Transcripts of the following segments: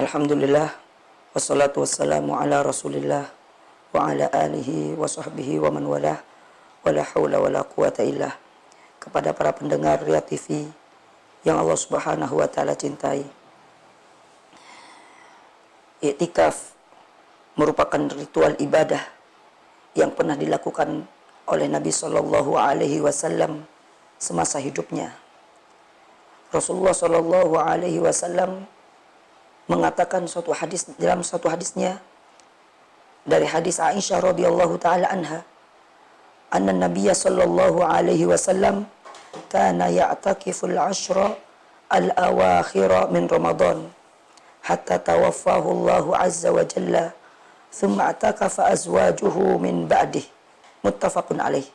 Alhamdulillah, wassalatu wassalamu ala rasulillah wa ala alihi wa sahbihi wa man walah, wa la hawla wa la quwata illah. Kepada para pendengar Ria TV yang Allah subhanahu wa ta'ala cintai, i'tikaf merupakan ritual ibadah yang pernah dilakukan oleh Nabi Shallallahu Alaihi Wasallam semasa hidupnya. Rasulullah Shallallahu Alaihi Wasallam mengatakan dalam suatu hadisnya dari hadis Aisyah radhiyallahu taala anha, anna Nabiyya sallallahu alaihi wasallam kana ya'takiful ashra al-awakhira min Ramadan hatta tawaffahu Allahu azza wa jalla thumma atakafa azwajuhu min ba'dih, muttafaqun alaih.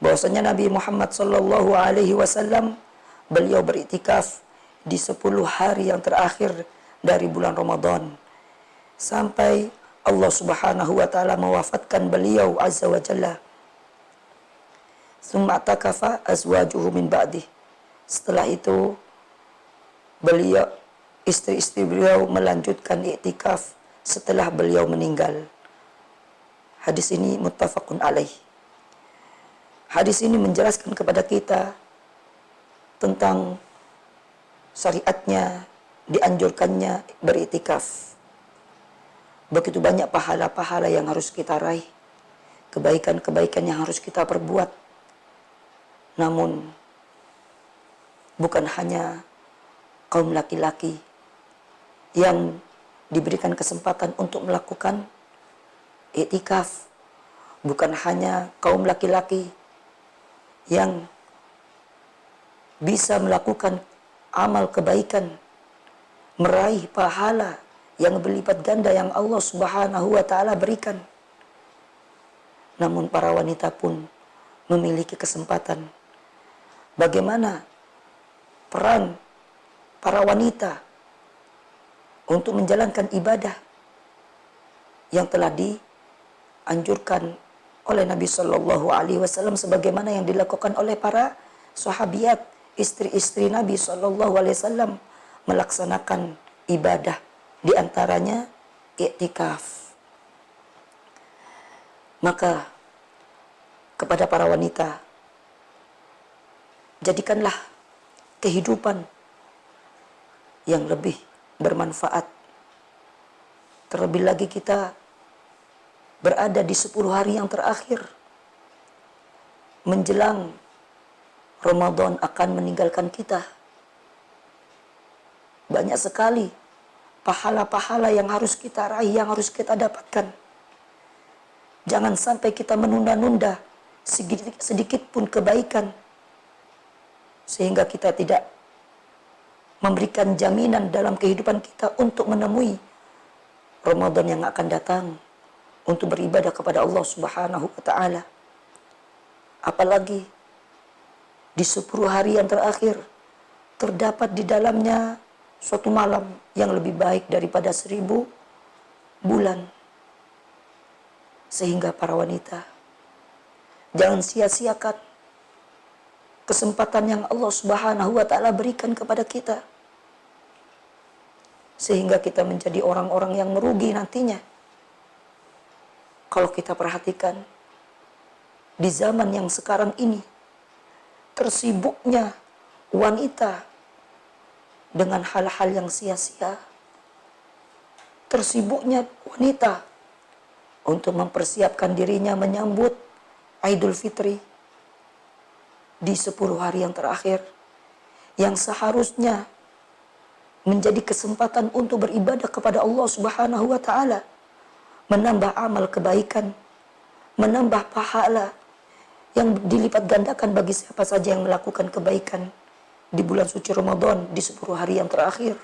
Bahwasanya Nabi Muhammad sallallahu alaihi wasallam beliau beriktikaf di 10 hari yang terakhir dari bulan Ramadan sampai Allah subhanahu wa ta'ala mewafatkan beliau azza wa jalla. Summa takafa azwajuhu min ba'dih. Setelah itu beliau, istri-istri beliau melanjutkan iktikaf setelah beliau meninggal. Hadis ini muttafaqun alaih. Hadis ini menjelaskan kepada kita tentang syariatnya, dianjurkannya beriktikaf. Begitu banyak pahala-pahala yang harus kita raih, kebaikan-kebaikan yang harus kita perbuat. Namun bukan hanya kaum laki-laki yang diberikan kesempatan untuk melakukan iktikaf, bukan hanya kaum laki-laki yang bisa melakukan amal kebaikan, meraih pahala yang berlipat ganda yang Allah subhanahu wa ta'ala berikan. Namun para wanita pun memiliki kesempatan. Bagaimana peran para wanita untuk menjalankan ibadah yang telah dianjurkan oleh Nabi Shallallahu Alaihi Wasallam, sebagaimana yang dilakukan oleh para sahabiat, istri-istri Nabi Shallallahu Alaihi Wasallam melaksanakan ibadah, diantaranya iktikaf. Maka kepada para wanita, jadikanlah kehidupan yang lebih bermanfaat. Terlebih lagi kita berada di 10 hari yang terakhir menjelang Ramadan akan meninggalkan kita. Banyak sekali pahala-pahala yang harus kita raih, yang harus kita dapatkan. Jangan sampai kita menunda-nunda sedikit pun kebaikan, sehingga kita tidak memberikan jaminan dalam kehidupan kita untuk menemui Ramadan yang akan datang, untuk beribadah kepada Allah subhanahu wa ta'ala. Apalagi di 10 hari yang terakhir terdapat di dalamnya suatu malam yang lebih baik daripada 1000 bulan. Sehingga para wanita, jangan sia-siakan kesempatan yang Allah subhanahu wa ta'ala berikan kepada kita, sehingga kita menjadi orang-orang yang merugi nantinya. Kalau kita perhatikan di zaman yang sekarang ini, tersibuknya wanita dengan hal-hal yang sia-sia, tersibuknya wanita untuk mempersiapkan dirinya menyambut Idul Fitri di 10 hari yang terakhir, yang seharusnya menjadi kesempatan untuk beribadah kepada Allah subhanahu wa ta'ala, menambah amal kebaikan, menambah pahala yang dilipat gandakan bagi siapa saja yang melakukan kebaikan di bulan suci Ramadan di 10 hari yang terakhir.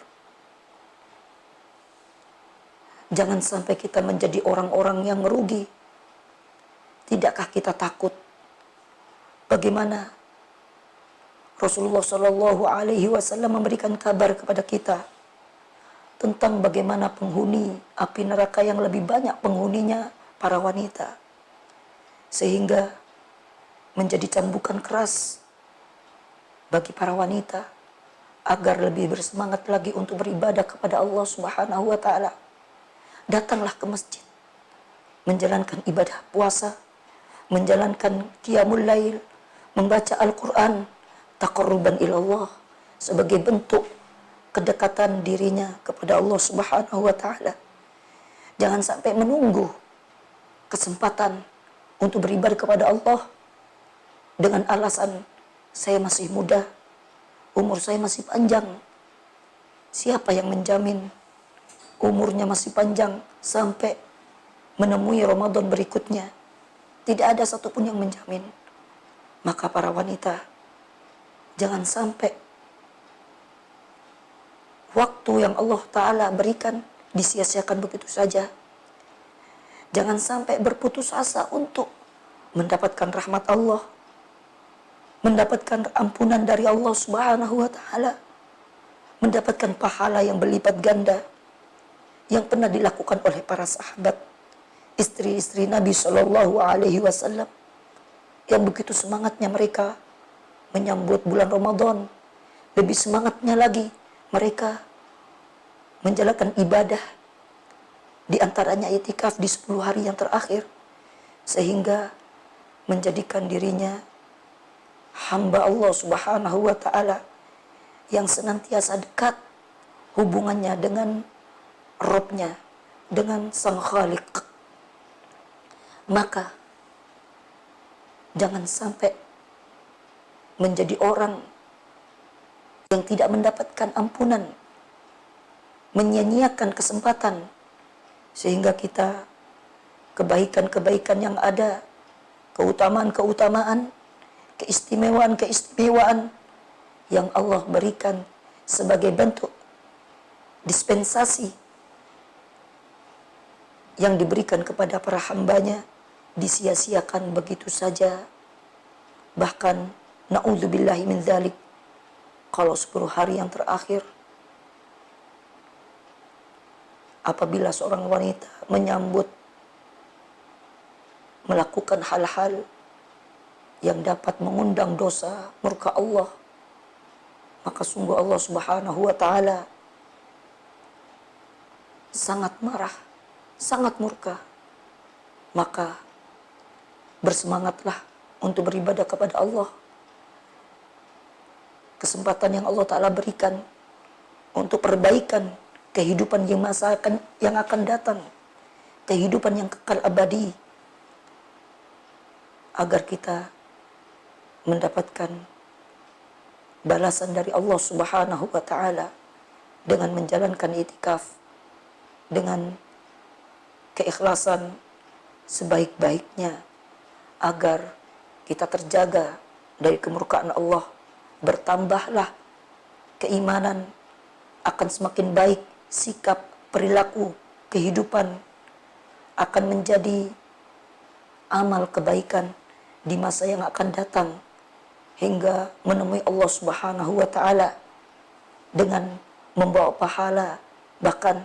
Jangan sampai kita menjadi orang-orang yang merugi. Tidakkah kita takut bagaimana Rasulullah Shallallahu Alaihi Wasallam memberikan kabar kepada kita tentang bagaimana penghuni api neraka yang lebih banyak penghuninya para wanita, sehingga menjadi cambukan keras bagi para wanita agar lebih bersemangat lagi untuk beribadah kepada Allah Subhanahu wa taala. Datanglah ke masjid, menjalankan ibadah puasa, menjalankan qiyamul lail, membaca Al-Qur'an, taqarruban ilallah, sebagai bentuk kedekatan dirinya kepada Allah Subhanahu wa taala. Jangan sampai menunggu kesempatan untuk beribadah kepada Allah dengan alasan saya masih muda, umur saya masih panjang. Siapa yang menjamin umurnya masih panjang sampai menemui Ramadan berikutnya? Tidak ada satupun yang menjamin. Maka para wanita, jangan sampai waktu yang Allah Ta'ala berikan disia-siakan begitu saja. Jangan sampai berputus asa untuk mendapatkan rahmat Allah, mendapatkan ampunan dari Allah Subhanahu wa Ta'ala, mendapatkan pahala yang berlipat ganda yang pernah dilakukan oleh para sahabat, istri-istri Nabi Shallallahu Alaihi Wasallam, yang begitu semangatnya mereka menyambut bulan Ramadan. Lebih semangatnya lagi mereka menjalankan ibadah, di antaranya itikaf di 10 hari yang terakhir, sehingga menjadikan dirinya hamba Allah Subhanahu wa Ta'ala yang senantiasa dekat hubungannya dengan Robnya, dengan Sang Khalik. Maka jangan sampai menjadi orang yang tidak mendapatkan ampunan, menyia-nyiakan kesempatan, sehingga kita kebaikan-kebaikan yang ada, keutamaan-keutamaan, keistimewaan-keistimewaan yang Allah berikan sebagai bentuk dispensasi yang diberikan kepada para hambanya, disia-siakan begitu saja. Bahkan na'udzubillahi min dzalik, kalau 10 hari yang terakhir, apabila seorang wanita menyambut, melakukan hal-hal yang dapat mengundang dosa murka Allah, maka sungguh Allah Subhanahu wa Ta'ala sangat marah, sangat murka. Maka bersemangatlah untuk beribadah kepada Allah. Kesempatan yang Allah Ta'ala berikan untuk perbaikan kehidupan yang akan datang, kehidupan yang kekal abadi, agar kita mendapatkan balasan dari Allah Subhanahu wa Ta'ala dengan menjalankan itikaf dengan keikhlasan sebaik-baiknya, agar kita terjaga dari kemurkaan Allah. Bertambahlah keimanan, akan semakin baik sikap, perilaku, kehidupan, akan menjadi amal kebaikan di masa yang akan datang, hingga menemui Allah Subhanahu wa Ta'ala dengan membawa pahala. Bahkan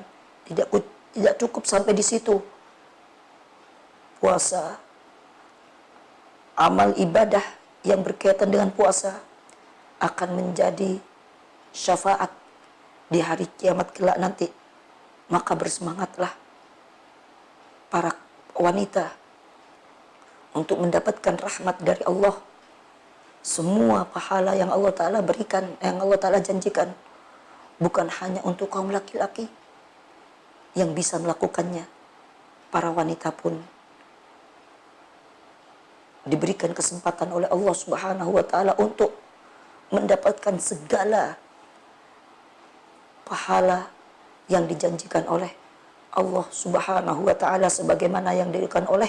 tidak cukup sampai di situ. Puasa, amal ibadah yang berkaitan dengan puasa akan menjadi syafaat di hari kiamat kelak nanti. Maka bersemangatlah para wanita untuk mendapatkan rahmat dari Allah. Semua pahala yang Allah Ta'ala berikan, yang Allah Ta'ala janjikan, bukan hanya untuk kaum laki-laki yang bisa melakukannya. Para wanita pun diberikan kesempatan oleh Allah Subhanahu wa Ta'ala untuk mendapatkan segala pahala yang dijanjikan oleh Allah Subhanahu wa Ta'ala, sebagaimana yang diberikan oleh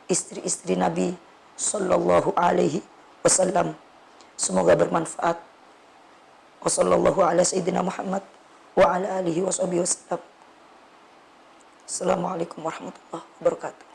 istri-istri Nabi Sallallahu Alaihi Wasallam. Semoga bermanfaat. Wassallallahu ala sayyidina Muhammad wa ala alihi wa sahbihi wasallam. Assalamualaikum warahmatullahi wabarakatuh.